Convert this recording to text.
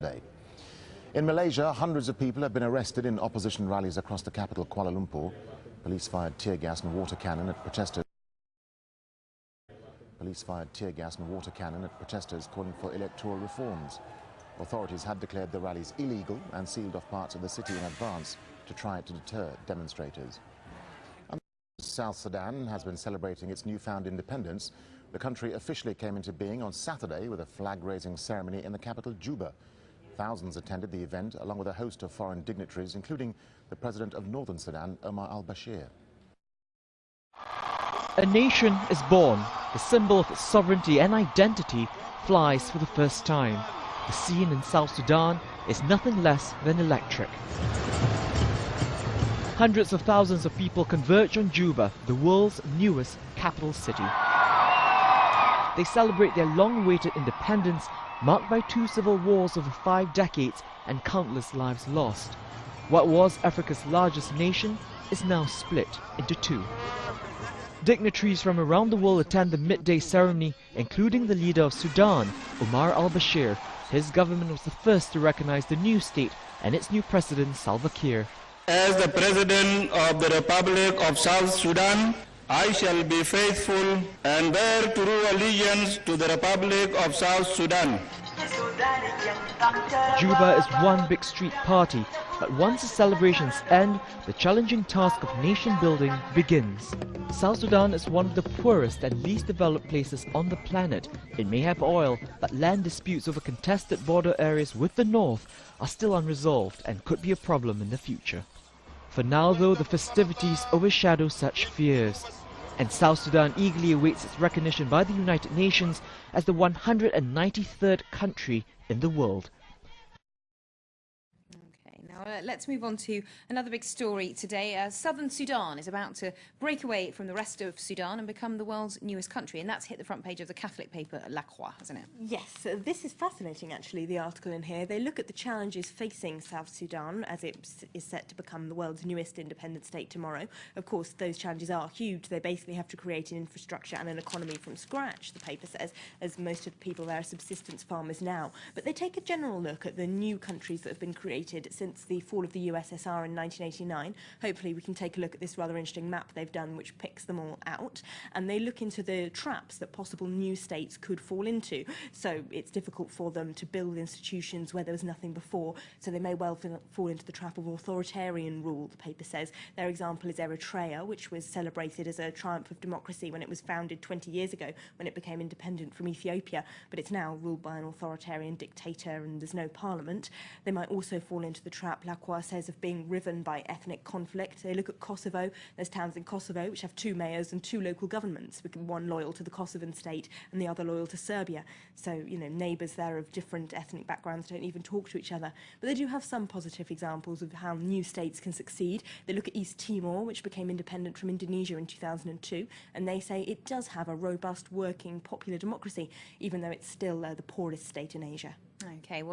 today. In Malaysia, hundreds of people have been arrested in opposition rallies across the capital, Kuala Lumpur. Police fired tear gas and water cannon at protesters. Calling for electoral reforms. Authorities had declared the rallies illegal and sealed off parts of the city in advance to try to deter demonstrators. And South Sudan has been celebrating its newfound independence. The country officially came into being on Saturday with a flag-raising ceremony in the capital, Juba. Thousands attended the event, along with a host of foreign dignitaries, including the president of Northern Sudan, Omar al-Bashir. A nation is born. The symbol of its sovereignty and identity flies for the first time. The scene in South Sudan is nothing less than electric. Hundreds of thousands of people converge on Juba, the world's newest capital city. They celebrate their long-awaited independence, marked by 2 civil wars over 5 decades and countless lives lost. What was Africa's largest nation is now split into 2. Dignitaries from around the world attend the midday ceremony, including the leader of Sudan, Omar al-Bashir. His government was the first to recognize the new state and its new president, Salva Kiir. As the President of the Republic of South Sudan, I shall be faithful and bear true allegiance to the Republic of South Sudan. Juba is one big street party, but once the celebrations end, the challenging task of nation building begins. South Sudan is one of the poorest and least developed places on the planet. It may have oil, but land disputes over contested border areas with the north are still unresolved and could be a problem in the future. For now, though, the festivities overshadow such fears. And South Sudan eagerly awaits its recognition by the United Nations as the 193rd country in the world. Now, let's move on to another big story today. Southern Sudan is about to break away from the rest of Sudan and become the world's newest country. And that's hit the front page of the Catholic paper La Croix, hasn't it? Yes, this is fascinating, actually, the article in here. They look at the challenges facing South Sudan as it is set to become the world's newest independent state tomorrow. Of course, those challenges are huge. They basically have to create an infrastructure and an economy from scratch, the paper says, as most of the people there are subsistence farmers now. But they take a general look at the new countries that have been created since the fall of the USSR in 1989. Hopefully we can take a look at this rather interesting map they've done which picks them all out, and they look into the traps that possible new states could fall into. So it's difficult for them to build institutions where there was nothing before, so they may well fall into the trap of authoritarian rule, the paper says. Their example is Eritrea, which was celebrated as a triumph of democracy when it was founded 20 years ago, when it became independent from Ethiopia, but it's now ruled by an authoritarian dictator and there's no parliament. They might also fall into the trap, La Croix says, of being riven by ethnic conflict. They look at Kosovo. There's towns in Kosovo which have 2 mayors and 2 local governments, one loyal to the Kosovan state and the other loyal to Serbia. So, you know, neighbours there of different ethnic backgrounds don't even talk to each other. But they do have some positive examples of how new states can succeed. They look at East Timor, which became independent from Indonesia in 2002, and they say it does have a robust, working, popular democracy, even though it's still the poorest state in Asia. Okay, well.